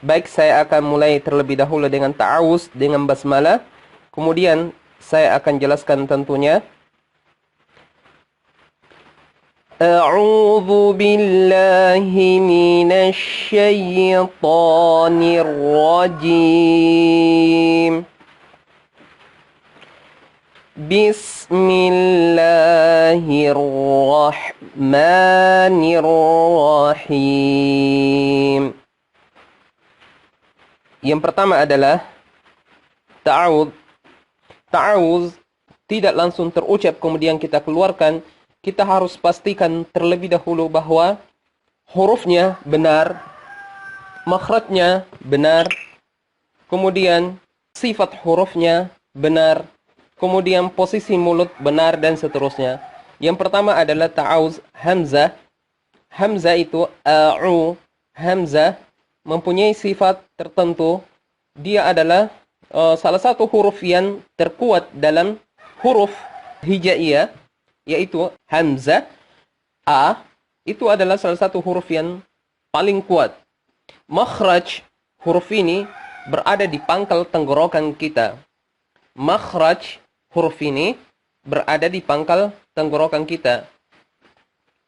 Baik, saya akan mulai terlebih dahulu dengan ta'awuz, dengan basmalah. Kemudian saya akan jelaskan tentunya. A'udzu billahi minasy syaithanir rajim. Bismillahirrahmanirrahim. Yang pertama adalah ta'awudz. Ta'awudz tidak langsung terucap kemudian kita keluarkan. Kita harus pastikan terlebih dahulu bahwa hurufnya benar, makhrajnya benar, kemudian sifat hurufnya benar, kemudian posisi mulut benar, dan seterusnya. Yang pertama adalah ta'awudz hamzah. Hamzah itu a'u. Hamzah mempunyai sifat tertentu. Dia adalah salah satu huruf yang terkuat dalam huruf hijaiyah, yaitu hamzah. A itu adalah salah satu huruf yang paling kuat. Makhraj huruf ini berada di pangkal tenggorokan kita. Makhraj huruf ini berada di pangkal tenggorokan kita,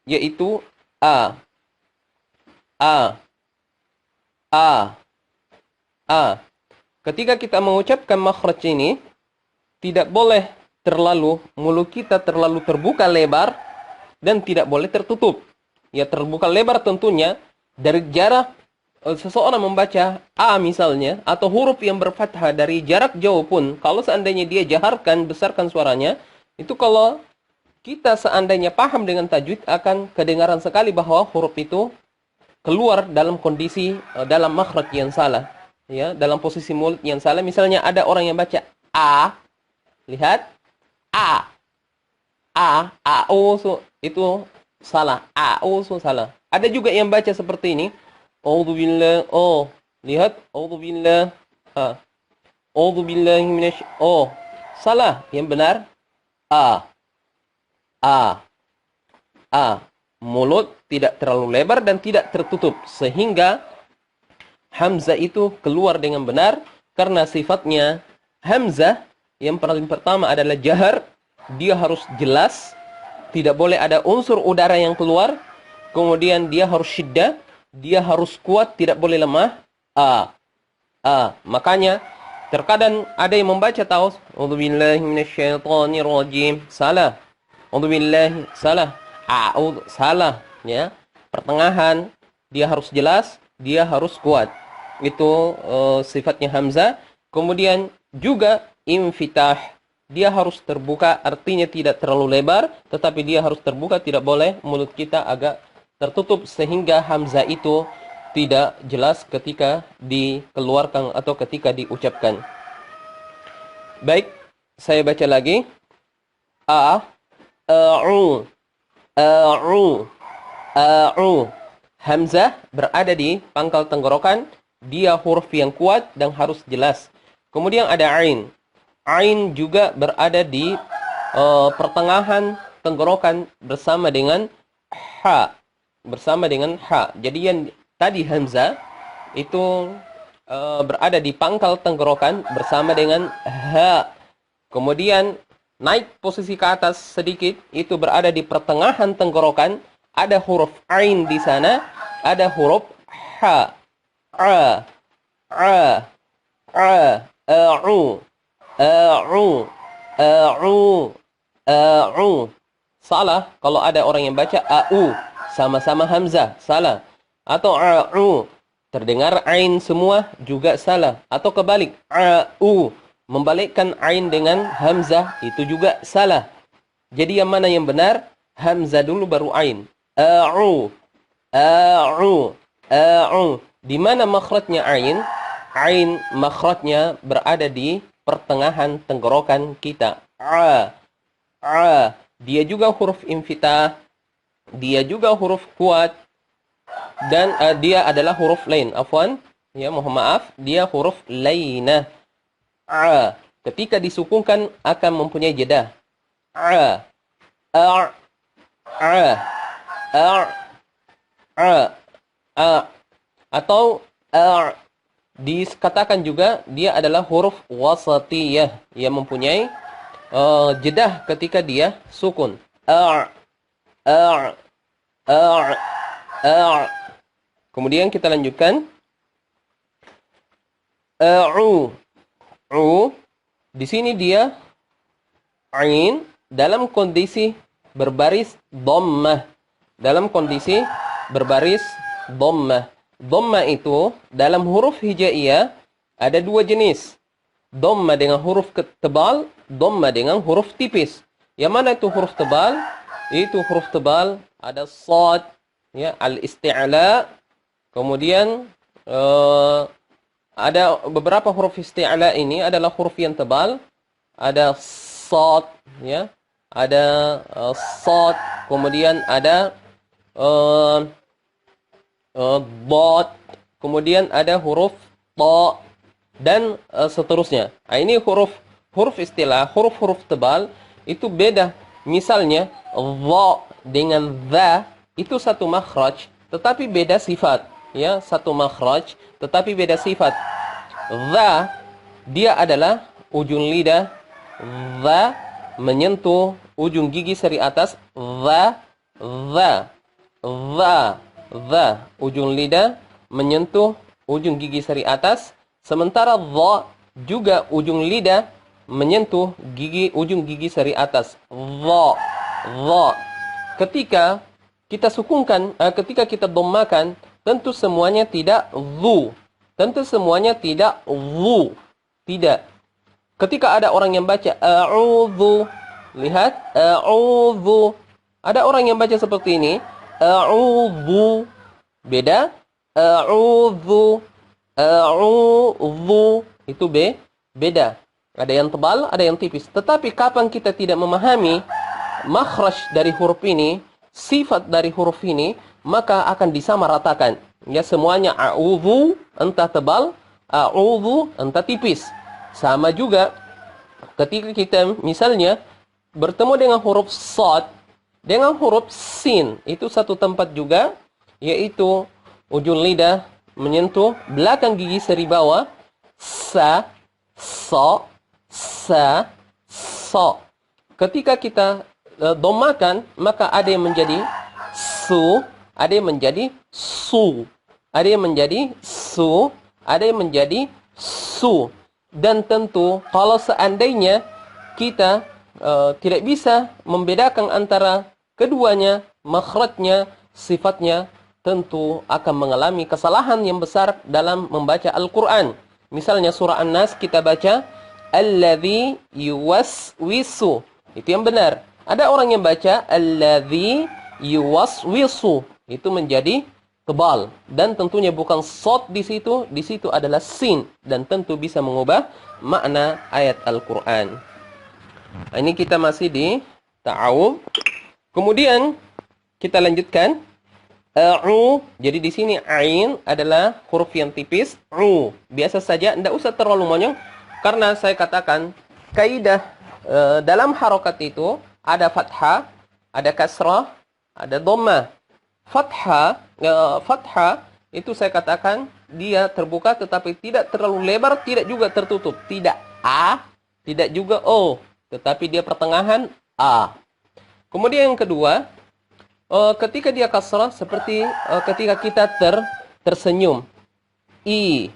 yaitu A. A. A. A. Ketika kita mengucapkan makhraj ini, tidak boleh mulut kita terlalu terbuka lebar dan tidak boleh tertutup. Ya, terbuka lebar tentunya dari jarak seseorang membaca A misalnya, atau huruf yang berfathah dari jarak jauh pun, kalau seandainya dia jaharkan, besarkan suaranya, itu kalau kita seandainya paham dengan tajwid akan kedengaran sekali bahwa huruf itu keluar dalam kondisi dalam makhraj yang salah, ya, dalam posisi mulut yang salah. Misalnya ada orang yang baca A, lihat A, so, itu salah, so salah. Ada juga yang baca seperti ini, A'udzubillah, lihat, A'udzubillah, A'udzubillahi minasy, salah. Yang benar A. Mulut tidak terlalu lebar dan tidak tertutup, sehingga hamzah itu keluar dengan benar, karena sifatnya hamzah yang paling pertama adalah jahar. Dia harus jelas, tidak boleh ada unsur udara yang keluar. Kemudian dia harus syiddah, dia harus kuat, tidak boleh lemah. Makanya terkadang ada yang membaca taus, A'udzubillahi minasyaitonirrajim, salah. A'udzubillahi, salah. Salah, ya. Pertengahan dia harus jelas, dia harus kuat. Itu sifatnya hamzah. Kemudian juga infitah, dia harus terbuka, artinya tidak terlalu lebar, tetapi dia harus terbuka, tidak boleh mulut kita agak tertutup sehingga hamzah itu tidak jelas ketika dikeluarkan atau ketika diucapkan. Baik, saya baca lagi. A'u. Hamzah berada di pangkal tenggorokan, dia huruf yang kuat dan harus jelas. Kemudian ada ain. Ain juga berada di pertengahan tenggorokan bersama dengan ha. Jadi yang tadi hamzah itu berada di pangkal tenggorokan bersama dengan ha. Kemudian naik posisi ke atas sedikit, itu berada di pertengahan tenggorokan, ada huruf ain di sana, ada huruf ha. A'u. Salah kalau ada orang yang baca a'u, sama-sama hamzah, salah. Atau a'u, terdengar ain semua, juga salah. Atau kebalik, a'u, membalikkan ain dengan hamzah, itu juga salah. Jadi yang mana yang benar? Hamzah dulu baru ain. A'u. Di mana makhrajnya ain? Ain makhrajnya berada di pertengahan tenggorokan kita. Dia juga huruf infitah, dia juga huruf kuat, dan dia adalah huruf lain. Afwan, ya, mohon maaf, dia huruf lainah. Ketika disukunkan akan mempunyai jeda. Atau dikatakan juga dia adalah huruf wasatiyah yang mempunyai jedah ketika dia sukun. A, a, a, a. Kemudian kita lanjutkan. A'u. U. Di sini dia ain dalam kondisi berbaris dhammah. Dalam kondisi berbaris dhammah. Dhammah itu dalam huruf hijaiyah ada dua jenis. Dhammah dengan huruf tebal, dhammah dengan huruf tipis. Yang mana itu huruf tebal? Itu huruf tebal ada shad, ya, al-isti'la. Kemudian ada beberapa huruf isti'la ini adalah huruf yang tebal. Ada shad, ya. Ada shad, kemudian ada dot, kemudian ada huruf ta dan seterusnya. Nah, ini huruf istilah, huruf tebal itu beda. Misalnya dha dengan dha itu satu makhraj tetapi beda sifat, ya, satu makhraj tetapi beda sifat. Dha dia adalah ujung lidah, dha menyentuh ujung gigi seri atas, dha ujung lidah menyentuh ujung gigi seri atas, sementara dha juga ujung lidah menyentuh ujung gigi seri atas. Dha. Ketika kita sukunkan, ketika kita dhammakan, tentu semuanya tidak dhu. Tentu semuanya tidak dhu. Tidak. Ketika ada orang yang baca a'udzu, lihat a'udzu. Ada orang yang baca seperti ini, a'udzu. Beda. A'udzu. Itu beda. Ada yang tebal, ada yang tipis. Tetapi kapan kita tidak memahami makhraj dari huruf ini, sifat dari huruf ini, maka akan disamaratakan. Ya, semuanya a'udzu entah tebal, a'udzu entah tipis. Sama juga ketika kita misalnya bertemu dengan huruf shad dengan huruf sin, itu satu tempat juga, yaitu ujung lidah menyentuh belakang gigi seri bawah, sa, so, sa, so. Ketika kita dhammakan, maka ada yang menjadi su, ada yang menjadi su, ada yang menjadi su, ada yang menjadi su. Dan tentu kalau seandainya kita tidak bisa membedakan antara keduanya, makhrajnya, sifatnya, tentu akan mengalami kesalahan yang besar dalam membaca Al-Quran. Misalnya surah An-Nas kita baca alladzi yuwaswisu, itu yang benar. Ada orang yang baca alladzi yuwaswisu, itu menjadi tebal, dan tentunya bukan shad di situ adalah sin, dan tentu bisa mengubah makna ayat Al-Quran. Nah, ini kita masih di ta'awudz. Kemudian kita lanjutkan a'u. Jadi di sini ain adalah huruf yang tipis, u. Biasa saja, tidak usah terlalu monyong, karena saya katakan kaidah dalam harokat itu ada fathah, ada kasrah, ada dhammah. Fathah itu saya katakan dia terbuka tetapi tidak terlalu lebar, tidak juga tertutup. Tidak a, tidak juga o, tetapi dia pertengahan a. Kemudian yang kedua, ketika dia kasrah seperti ketika kita tersenyum. I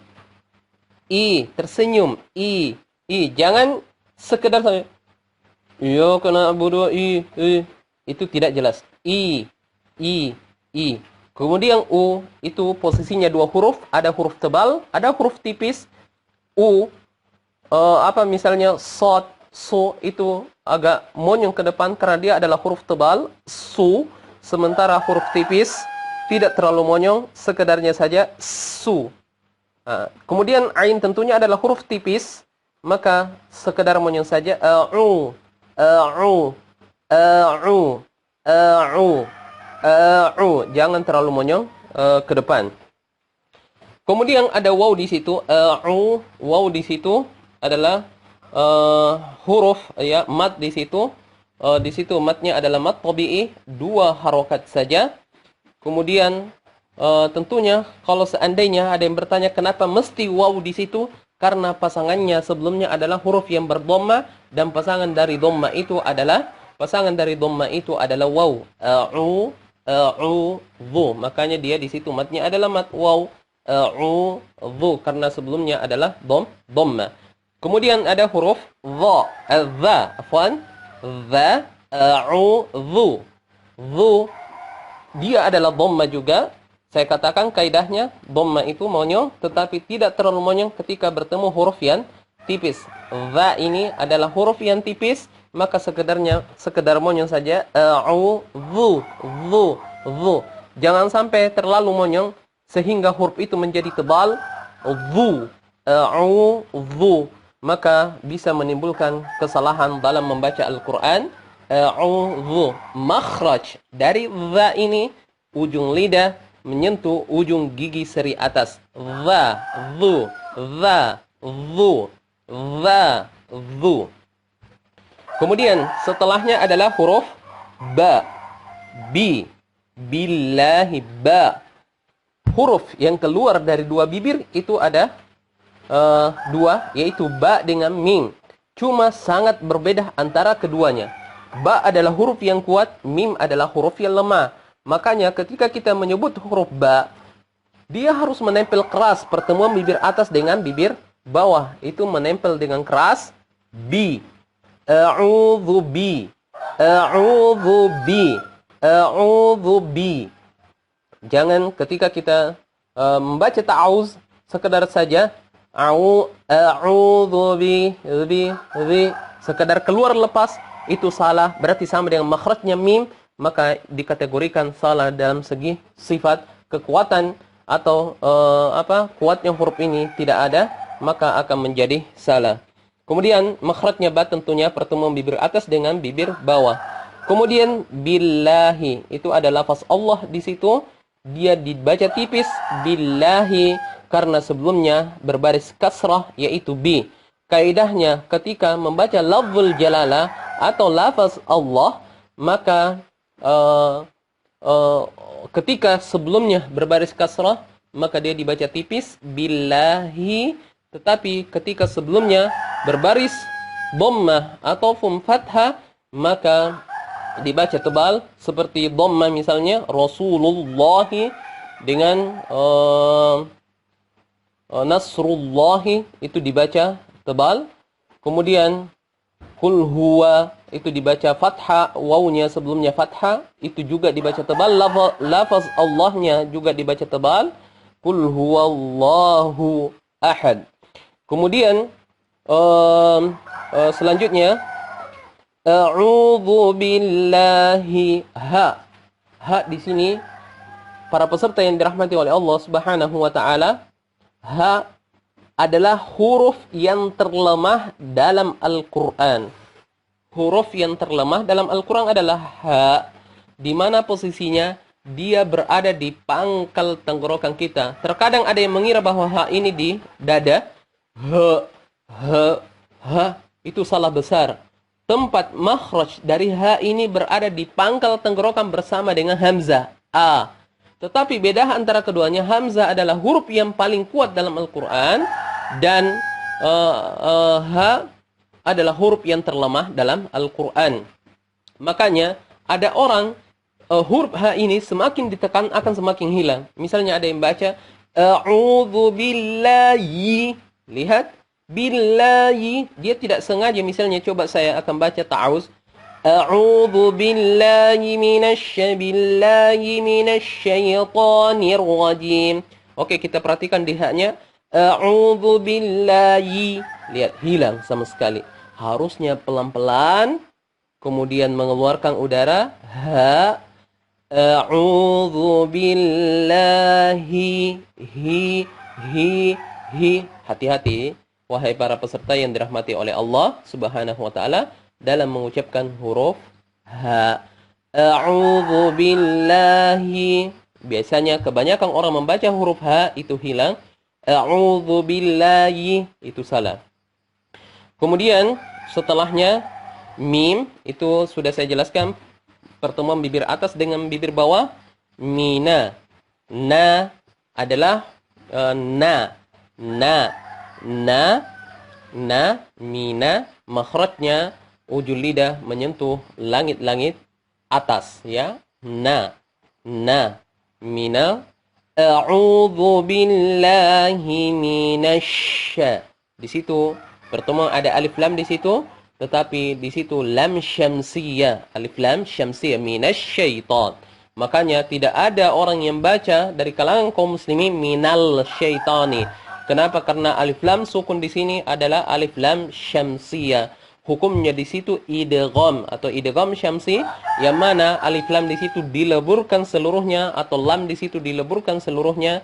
tersenyum. I. Jangan sekedar saja. Iya kena bodoh i. Itu tidak jelas. I. Kemudian u itu posisinya dua huruf, ada huruf tebal, ada huruf tipis. U misalnya shad, su itu agak monyong ke depan karena dia adalah huruf tebal, su, sementara huruf tipis tidak terlalu monyong, sekedarnya saja su. Kemudian ain tentunya adalah huruf tipis, maka sekedar monyong saja a'u. Jangan terlalu monyong ke depan. Kemudian ada waw di situ. Waw di situ adalah huruf, ya, mat di situ. Di situ matnya adalah mat tabi'i, dua harokat saja. Kemudian tentunya kalau seandainya ada yang bertanya kenapa mesti waw di situ, karena pasangannya sebelumnya adalah huruf yang berdhamma dan pasangan dari dhamma itu adalah waw. A'udzu. Makanya dia di situ matnya adalah mat waw. A'udzu karena sebelumnya adalah dhamma. Kemudian ada huruf dha, afwan. Dha, a'udzu. Dzu dia adalah dhamma juga. Saya katakan kaidahnya dhamma itu monyong tetapi tidak terlalu monyong ketika bertemu huruf yang tipis. Dha ini adalah huruf yang tipis, maka sekedar monyong saja. Dzu. Jangan sampai terlalu monyong sehingga huruf itu menjadi tebal. Dzu. Maka bisa menimbulkan kesalahan dalam membaca Al-Quran. Makhraj dari dha ini, ujung lidah menyentuh ujung gigi seri atas. Dha, dzu, dzu. Kemudian setelahnya adalah huruf ba, bi, billahi, ba. Huruf yang keluar dari dua bibir itu ada dua, yaitu ba dengan mim. Cuma sangat berbeda antara keduanya. Ba adalah huruf yang kuat, mim adalah huruf yang lemah. Makanya ketika kita menyebut huruf ba, dia harus menempel keras pertemuan bibir atas dengan bibir bawah. Itu menempel dengan keras. Bi. A'udzu bi. A'udzu bi. A'udzu bi. Jangan ketika kita membaca ta'awuz sekedar saja a'udzu bi, sekedar keluar lepas, itu salah, berarti sama dengan makhrajnya mim, maka dikategorikan salah dalam segi sifat kekuatan atau kuatnya huruf ini tidak ada, maka akan menjadi salah. Kemudian makhrajnya ba tentunya pertemuan bibir atas dengan bibir bawah. Kemudian billahi itu adalah lafaz Allah di situ, dia dibaca tipis billahi karena sebelumnya berbaris kasrah yaitu bi. Kaidahnya ketika membaca lafzul jalalah atau lafaz Allah, maka ketika sebelumnya berbaris kasrah maka dia dibaca tipis billahi, tetapi ketika sebelumnya berbaris dhammah ataupun fathah maka dibaca tebal, seperti dhammah misalnya Rasulullahi dengan Nasrullahi itu dibaca tebal. Kemudian Qul huwa itu dibaca fathah, wawnya sebelumnya fathah itu juga dibaca tebal. Lafaz Allahnya juga dibaca tebal. Qul huwallahu ahad. Kemudian selanjutnya a'udzu billahi, ha. Ha di sini para peserta yang dirahmati oleh Allah Subhanahu wa taala, ha adalah huruf yang terlemah dalam Al-Quran. Huruf yang terlemah dalam Al-Quran adalah ha, di mana posisinya dia berada di pangkal tenggorokan kita. Terkadang ada yang mengira bahwa ha ini di dada. Ha, itu salah besar. Tempat makhraj dari ha ini berada di pangkal tenggorokan bersama dengan hamzah, a. Tetapi beda antara keduanya, hamzah adalah huruf yang paling kuat dalam Al-Quran dan ha adalah huruf yang terlemah dalam Al-Quran. Makanya ada orang huruf ha ini semakin ditekan akan semakin hilang. Misalnya ada yang baca a'udzu billahi. Lihat, billahi, dia tidak sengaja. Misalnya coba saya akan baca ta'awuz. A'udzu billahi minasyaitonir rajim. Oke, kita perhatikan di haknya. A'udzu billahi. Lihat, hilang sama sekali. Harusnya pelan-pelan, kemudian mengeluarkan udara. Ha. A'udzu billahi. Hi. Hati-hati, wahai para peserta yang dirahmati oleh Allah Subhanahu wa taala dalam mengucapkan huruf ha. A'udzu billahi. Biasanya kebanyakan orang membaca huruf ha itu hilang. A'udzu billahi itu salah. Kemudian setelahnya mim itu sudah saya jelaskan pertemuan bibir atas dengan bibir bawah. Mina. Na adalah na. Mina, makhrajnya ujung lidah menyentuh langit-langit atas, ya. Na, mina. A'udzu billahi minasy. Di situ pertemuan ada alif lam di situ, tetapi di situ lam syamsiyah, alif lam syamsiyah minasyaitan. Makanya tidak ada orang yang baca dari kalangan kaum muslimin minal syaitani. Kenapa? Karena alif lam sukun di sini adalah alif lam syamsiyah. Hukumnya di situ idgham atau idgham syamsi, yang mana alif lam di situ dileburkan seluruhnya atau lam di situ dileburkan seluruhnya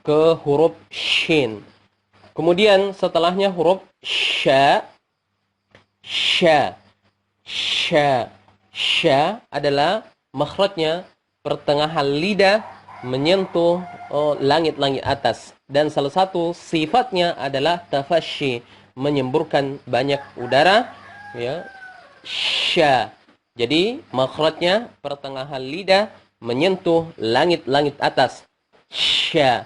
ke huruf shin. Kemudian setelahnya huruf sya. Sya adalah makhrajnya pertengahan lidah menyentuh langit-langit atas, dan salah satu sifatnya adalah tafasyi, menyemburkan banyak udara, ya. Sya. Jadi makhrajnya pertengahan lidah menyentuh langit-langit atas. Sya.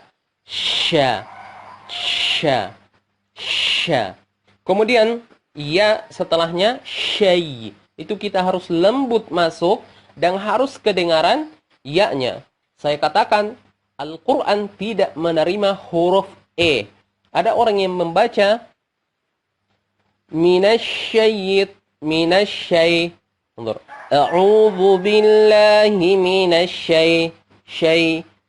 Kemudian ya setelahnya syai. Itu kita harus lembut masuk dan harus kedengaran ya-nya. Saya katakan Al-Quran tidak menerima huruf E. Ada orang yang membaca minasyai. A'udzu billahi minasyai.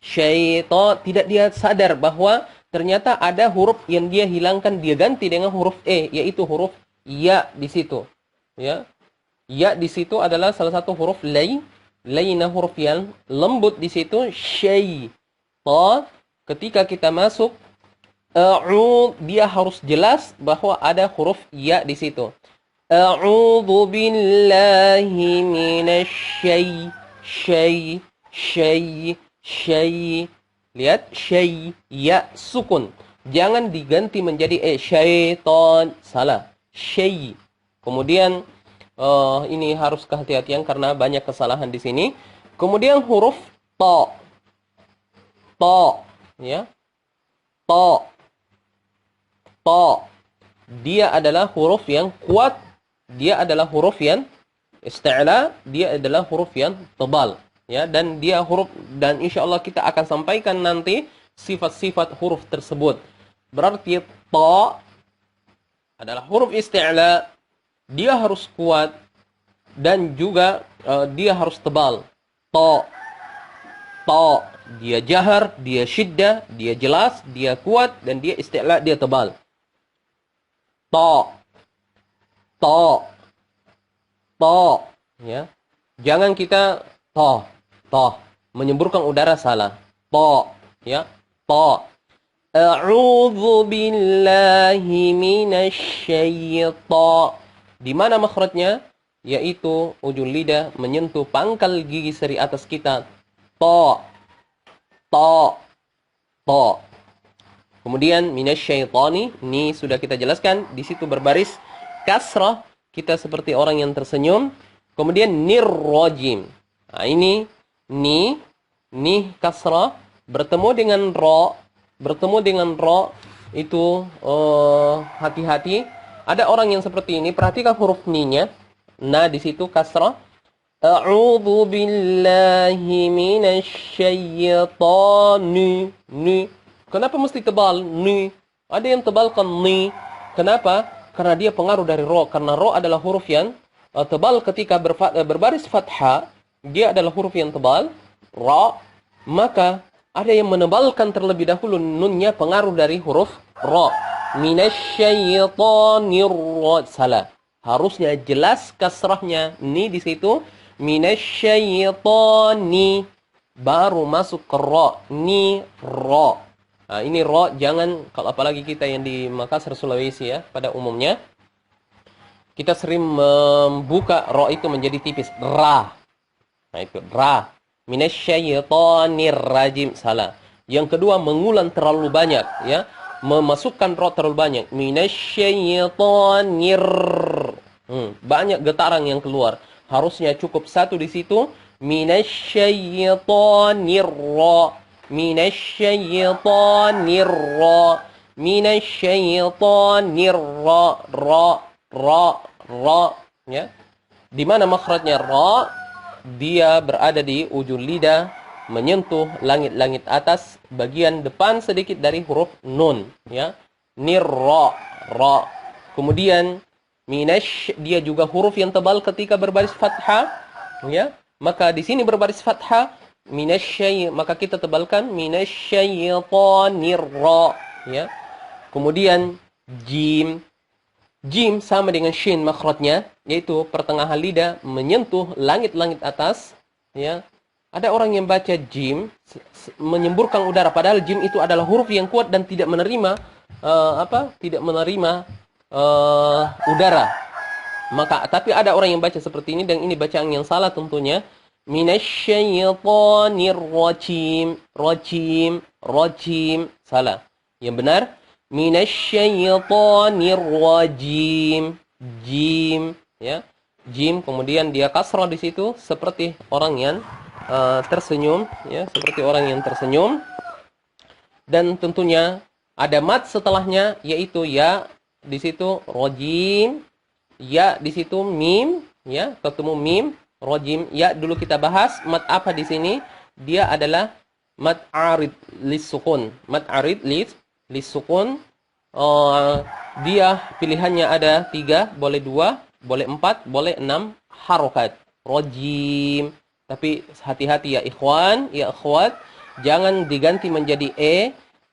Syaitan. Tidak dia sadar bahwa ternyata ada huruf yang dia hilangkan, dia ganti dengan huruf E, yaitu huruf ya di situ. Ya. Ya di situ adalah salah satu huruf lainah, huruf yang lembut di situ. Syaitan. Ketika kita masuk dia harus jelas bahwa ada huruf ya di situ. A'udzu billahi minasy syai. Lihat syai, ya sukun. Jangan diganti menjadi syaitan. Salah. Syai. Kemudian ini harus kehati-hatian karena banyak kesalahan di sini. Kemudian huruf ta. Ya. Ta. Dia adalah huruf yang kuat. Dia adalah huruf yang isti'la. Dia adalah huruf yang tebal. Ya, dan dia huruf, dan insya Allah kita akan sampaikan nanti sifat-sifat huruf tersebut. Berarti ta adalah huruf isti'la. Dia harus kuat dan juga dia harus tebal. Ta. Dia jahar, dia syiddah, dia jelas, dia kuat, dan dia isti'la, dia tebal. Ta. Ya. Jangan kita ta menyemburkan udara, salah. Ta, ya. Ta. A'udzu billahi minasyaitan. Di mana makhrajnya? Yaitu ujung lidah menyentuh pangkal gigi seri atas kita. Ta. Kemudian minasyaitani, ini sudah kita jelaskan, di situ berbaris kasrah, kita seperti orang yang tersenyum. Kemudian nirrajim. Nah, ini ni kasrah bertemu dengan ro itu hati-hati. Ada orang yang seperti ini, perhatikan huruf ni-nya. Na di situ kasrah. A'udzu billahi minasyaitonir. Ni. Kenapa mesti tebal? Ni. Ada yang tebalkan ni. Kenapa? Karena dia pengaruh dari ro. Karena ro adalah huruf yang tebal ketika berbaris fathah. Dia adalah huruf yang tebal. Ra. Maka ada yang menebalkan terlebih dahulu nunnya, pengaruh dari huruf ra. Minasyaitonir. Salah. Harusnya jelas kasrahnya. Ni di situ. Minasyaitoni. Baru masuk ke ra. Ni ra. Nah, ini ra, jangan, kalau apalagi kita yang di Makassar, Sulawesi ya, pada umumnya kita sering membuka ra itu menjadi tipis. Ra. Nah itu ra. Minasyaitonir rajim. Salah. Yang kedua, mengulang terlalu banyak ya. Memasukkan ra terlalu banyak. Minasyaitonir. Banyak getaran yang keluar. Harusnya cukup satu di situ. Minasyaitonir ra. minasyaitonir ra, minasyaitonir ra, ya. Di mana makhrajnya ra, dia berada di ujung lidah, menyentuh langit-langit atas, bagian depan sedikit dari huruf nun, ya. Nirra, ra. Kemudian minash, dia juga huruf yang tebal ketika berbaris fathah, ya. Maka di sini berbaris fathah, minasyai, maka kita tebalkan minasyaitonir ra, ya. Kemudian jim. Jim sama dengan shin makhrajnya, yaitu pertengahan lidah menyentuh langit-langit atas, ya. Ada orang yang baca jim menyemburkan udara, padahal jim itu adalah huruf yang kuat dan tidak menerima tidak menerima udara. Maka tapi ada orang yang baca seperti ini, dan ini bacaan yang salah tentunya. Minasyaitonir rajim, rajim, rajim, salah. Yang benar minasyaitonir rajim, jim, ya. Jim, kemudian dia kasrah di situ seperti orang yang tersenyum, ya, seperti orang yang tersenyum. Dan tentunya ada mat setelahnya, yaitu ya di situ rajim, ya di situ mim, ya, ketemu mim, rajim. Ya dulu kita bahas mat apa di sini? Dia adalah mat arid lisukun. Mat arid lisukun. Dia pilihannya ada 3, boleh 2, boleh 4, boleh 6 harokat. Rajim. Tapi hati-hati ya ikhwan, ya akhwat, jangan diganti menjadi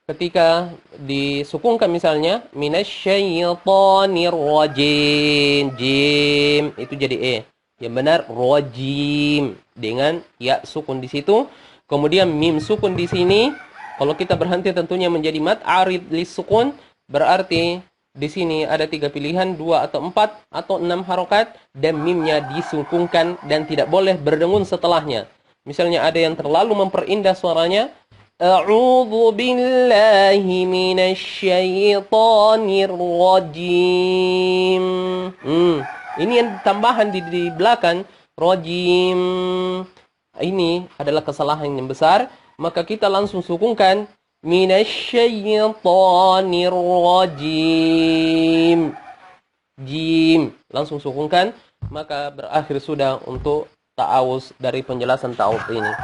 ketika disukunkan, misalnya minasyaitonir rajim, jim, itu jadi Yang benar rajim dengan ya sukun di situ. Kemudian mim sukun di sini. Kalau kita berhenti tentunya menjadi mat arid lisukun, berarti di sini ada 3 pilihan, 2 atau 4 atau 6 harokat, dan mimnya disukunkan dan tidak boleh berdengun setelahnya. Misalnya ada yang terlalu memperindah suaranya, A'udzu billahi minasyaitonir rajim. Ini yang tambahan di belakang rajim. Ini adalah kesalahan yang besar. Maka kita langsung sukunkan minasyaitonir rajim. Jim, langsung sukunkan. Maka berakhir sudah untuk ta'awuz dari penjelasan ta'awuz ini.